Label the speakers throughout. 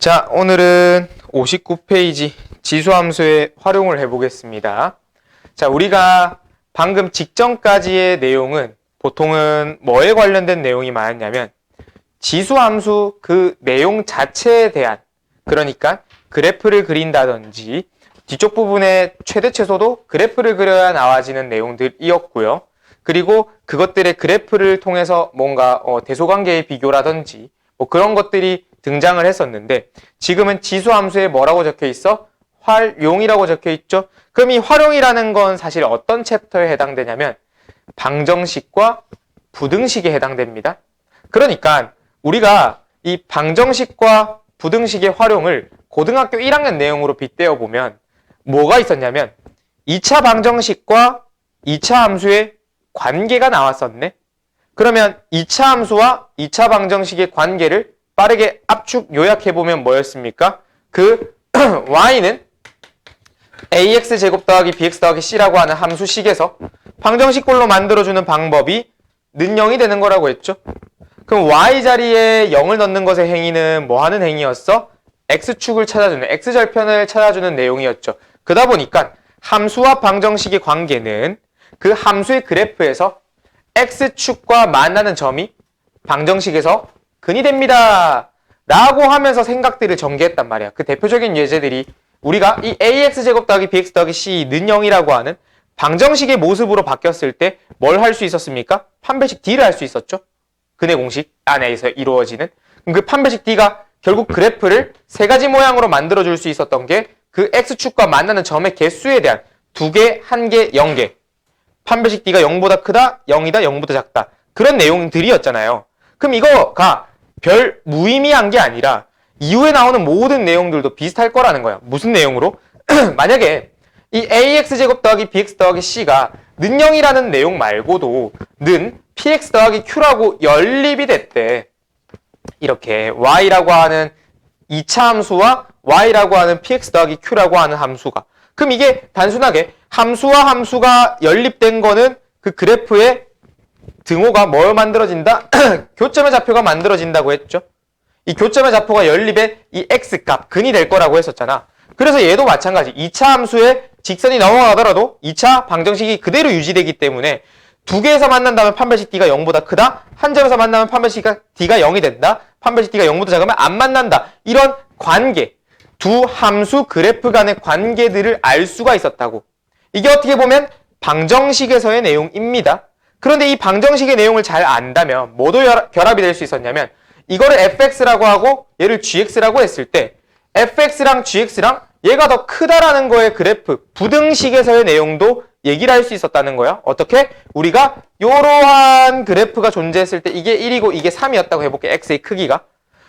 Speaker 1: 자, 오늘은 59페이지 지수함수의 활용을 해보겠습니다. 자, 우리가 방금 직전까지의 내용은 보통은 뭐에 관련된 내용이 많았냐면 지수함수 그 내용 자체에 대한, 그러니까 그래프를 그린다든지 뒤쪽 부분에 최대 최소도 그래프를 그려야 나와지는 내용들이었고요. 그리고 그것들의 그래프를 통해서 뭔가 대소관계의 비교라든지 뭐 그런 것들이 등장을 했었는데, 지금은 지수함수에 뭐라고 적혀 있어? 활용이라고 적혀 있죠. 그럼 이 활용이라는 건 사실 어떤 챕터에 해당되냐면 방정식과 부등식에 해당됩니다. 그러니까 우리가 이 방정식과 부등식의 활용을 고등학교 1학년 내용으로 빗대어 보면 뭐가 있었냐면 2차 방정식과 2차 함수의 관계가 나왔었네. 그러면 2차 함수와 2차 방정식의 관계를 빠르게 압축 요약해보면 뭐였습니까? 그 y는 ax제곱 더하기 bx 더하기 c라고 하는 함수식에서 방정식꼴로 만들어주는 방법이 는 0이 되는 거라고 했죠. 그럼 y 자리에 0을 넣는 것의 행위는 뭐 하는 행위였어? x축을 찾아주는, x절편을 찾아주는 내용이었죠. 그러다 보니까 함수와 방정식의 관계는 그 함수의 그래프에서 x축과 만나는 점이 방정식에서 근이 됩니다 라고 하면서 생각들을 전개했단 말이야. 그 대표적인 예제들이 우리가 이 ax제곱 더하기 bx 더하기 c 는 0이라고 하는 방정식의 모습으로 바뀌었을 때 뭘 할 수 있었습니까? 판별식 d를 할 수 있었죠. 근의 공식 안에서 이루어지는. 그 판별식 d가 결국 그래프를 세 가지 모양으로 만들어줄 수 있었던 게 그 x축과 만나는 점의 개수에 대한 2개, 1개, 0개. 판별식 d가 0보다 크다, 0이다, 0보다 작다. 그런 내용들이었잖아요. 그럼 이거가 별 무의미한 게 아니라 이후에 나오는 모든 내용들도 비슷할 거라는 거야. 무슨 내용으로? 만약에 이 ax제곱 더하기 bx 더하기 c가 는 0이라는 내용 말고도 는 px 더하기 q라고 연립이 됐대. 이렇게 y라고 하는 2차 함수와 y라고 하는 px 더하기 q라고 하는 함수가. 그럼 이게 단순하게 함수와 함수가 연립된 거는 그 그래프의 등호가 뭘 만들어진다? 교점의 좌표가 만들어진다고 했죠. 이 교점의 좌표가 연립의 이 x값, 근이 될 거라고 했었잖아. 그래서 얘도 마찬가지. 2차 함수에 직선이 넘어가더라도 2차 방정식이 그대로 유지되기 때문에 두 개에서 만난다면 판별식 d가 0보다 크다. 한 점에서 만나면 판별식 d가 0이 된다. 판별식 d가 0보다 작으면 안 만난다. 이런 관계, 두 함수 그래프 간의 관계들을 알 수가 있었다고. 이게 어떻게 보면 방정식에서의 내용입니다. 그런데 이 방정식의 내용을 잘 안다면 뭐도 결합이 될 수 있었냐면 이거를 fx라고 하고 얘를 gx라고 했을 때 fx랑 gx랑 얘가 더 크다라는 거의 그래프, 부등식에서의 내용도 얘기를 할 수 있었다는 거야. 어떻게? 우리가 이러한 그래프가 존재했을 때 이게 1이고 이게 3이었다고 해볼게. x의 크기가.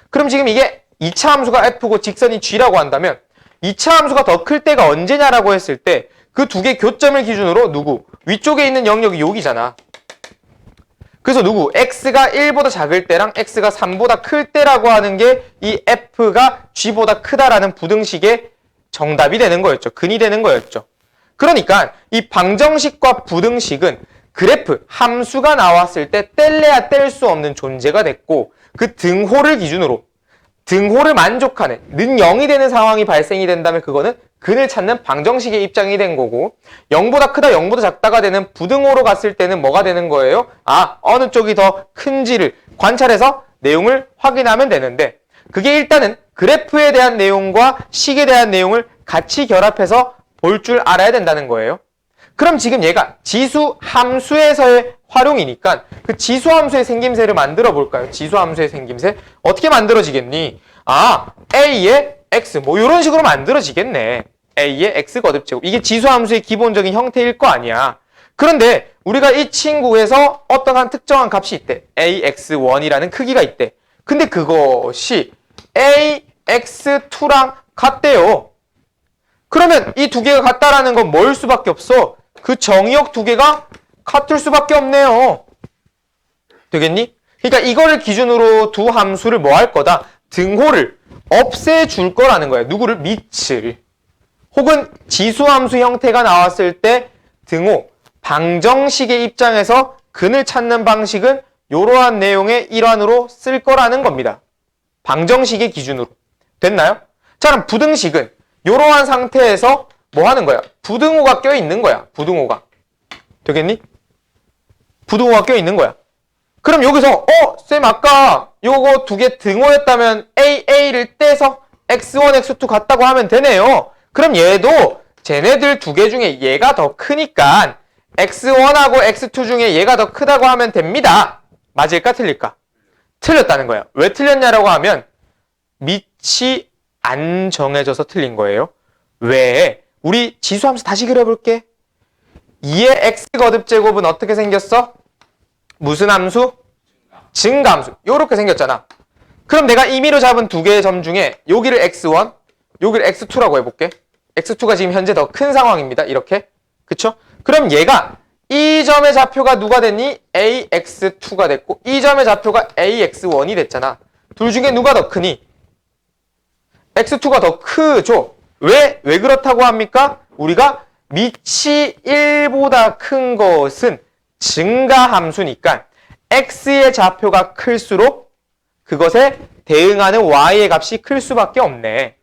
Speaker 1: 그럼 지금 이게 2차 함수가 f고 직선이 g라고 한다면 2차 함수가 더 클 때가 언제냐라고 했을 때 그 두 개 교점을 기준으로 누구? 위쪽에 있는 영역이 여기잖아. 그래서 누구? x가 1보다 작을 때랑 x가 3보다 클 때라고 하는 게 이 f가 g보다 크다라는 부등식의 정답이 되는 거였죠. 근이 되는 거였죠. 그러니까 이 방정식과 부등식은 그래프, 함수가 나왔을 때 뗄래야 뗄 수 없는 존재가 됐고 그 등호를 기준으로 등호를 만족하는 는 0이 되는 상황이 발생이 된다면 그거는 근을 찾는 방정식의 입장이 된 거고 0보다 크다 0보다 작다가 되는 부등호로 갔을 때는 뭐가 되는 거예요? 어느 쪽이 더 큰지를 관찰해서 내용을 확인하면 되는데 그게 일단은 그래프에 대한 내용과 식에 대한 내용을 같이 결합해서 볼 줄 알아야 된다는 거예요. 그럼 지금 얘가 지수 함수에서의 활용이니까 그 지수 함수의 생김새를 만들어 볼까요? 지수 함수의 생김새 어떻게 만들어지겠니? a의 x 뭐 이런 식으로 만들어지겠네. a의 x 거듭제곱 이게 지수 함수의 기본적인 형태일 거 아니야. 그런데 우리가 이 친구에서 어떠한 특정한 값이 있대. ax1이라는 크기가 있대. 근데 그것이 ax2랑 같대요. 그러면 이 두 개가 같다라는 건 뭐일 수밖에 없어? 그 정의역 두 개가 같을 수밖에 없네요. 되겠니? 그러니까 이거를 기준으로 두 함수를 뭐 할 거다? 등호를 없애줄 거라는 거야. 누구를? 밑을. 혹은 지수함수 형태가 나왔을 때 등호, 방정식의 입장에서 근을 찾는 방식은 이러한 내용의 일환으로 쓸 거라는 겁니다. 방정식의 기준으로. 됐나요? 자, 그럼 부등식은 이러한 상태에서 뭐 하는 거야? 부등호가 껴있는 거야. 부등호가. 되겠니? 부등호가 껴있는 거야. 그럼 여기서 쌤 아까 요거 두 개 등호였다면 AA를 떼서 X1, X2 같다고 하면 되네요. 그럼 얘도 쟤네들 두 개 중에 얘가 더 크니까 X1하고 X2 중에 얘가 더 크다고 하면 됩니다. 맞을까 틀릴까? 틀렸다는 거예요. 왜 틀렸냐라고 하면 밑이 안 정해져서 틀린 거예요. 왜? 우리 지수함수 다시 그려볼게. 2의 X 거듭제곱은 어떻게 생겼어? 무슨 함수? 증가함수. 요렇게 생겼잖아. 그럼 내가 임의로 잡은 두 개의 점 중에 여기를 X1, 여기를 X2라고 해볼게. X2가 지금 현재 더 큰 상황입니다. 이렇게. 그쵸? 그럼 얘가 이 점의 좌표가 누가 됐니? AX2가 됐고 이 점의 좌표가 AX1이 됐잖아. 둘 중에 누가 더 크니? X2가 더 크죠? 왜 그렇다고 합니까? 우리가 밑이 1보다 큰 것은 증가함수니까 x의 좌표가 클수록 그것에 대응하는 y의 값이 클 수밖에 없네.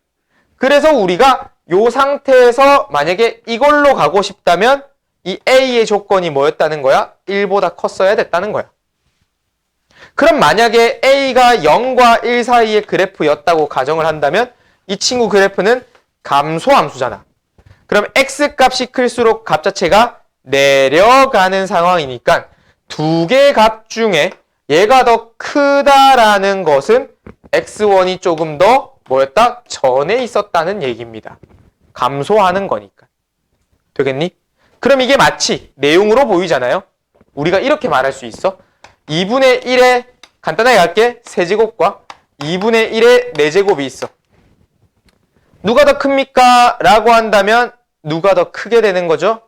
Speaker 1: 그래서 우리가 이 상태에서 만약에 이걸로 가고 싶다면 이 a의 조건이 뭐였다는 거야? 1보다 컸어야 됐다는 거야. 그럼 만약에 a가 0과 1 사이의 그래프였다고 가정을 한다면 이 친구 그래프는 감소함수잖아. 그럼 x 값이 클수록 값 자체가 내려가는 상황이니까 두 개의 값 중에 얘가 더 크다라는 것은 x1이 조금 더 뭐였다? 전에 있었다는 얘기입니다. 감소하는 거니까. 되겠니? 그럼 이게 마치 내용으로 보이잖아요. 우리가 이렇게 말할 수 있어. 2분의 1에 간단하게 갈게. 세제곱과 2분의 1에 4제곱이 있어. 누가 더 큽니까? 라고 한다면 누가 더 크게 되는 거죠?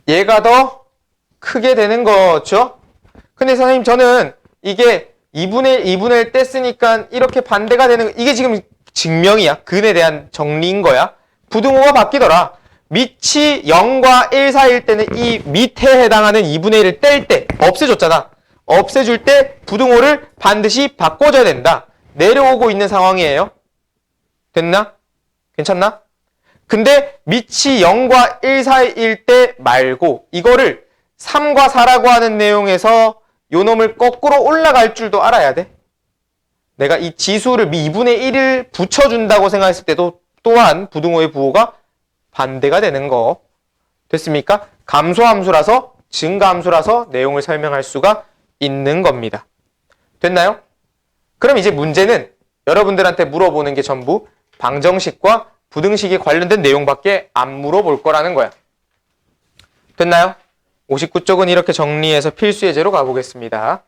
Speaker 1: 얘가 더 크게 되는 거죠? 근데 선생님 저는 이게 2분의 1 뗐으니까 이렇게 반대가 되는 이게 지금 증명이야. 근에 대한 정리인 거야. 부등호가 바뀌더라. 밑이 0과 1 사이일 때는 이 밑에 해당하는 2분의 1을 뗄 때 없애줬잖아. 없애줄 때 부등호를 반드시 바꿔줘야 된다. 내려오고 있는 상황이에요. 됐나? 괜찮나? 근데 밑이 0과 1 사이일 때 말고 이거를 3과 4라고 하는 내용에서 요 놈을 거꾸로 올라갈 줄도 알아야 돼. 내가 이 지수를 2분의 1을 붙여준다고 생각했을 때도 또한 부등호의 부호가 반대가 되는 거. 됐습니까? 감소함수라서 증가함수라서 내용을 설명할 수가 있는 겁니다. 됐나요? 그럼 이제 문제는 여러분들한테 물어보는 게 전부 방정식과 부등식에 관련된 내용밖에 안 물어볼 거라는 거야. 됐나요? 59쪽은 이렇게 정리해서 필수 예제로 가보겠습니다.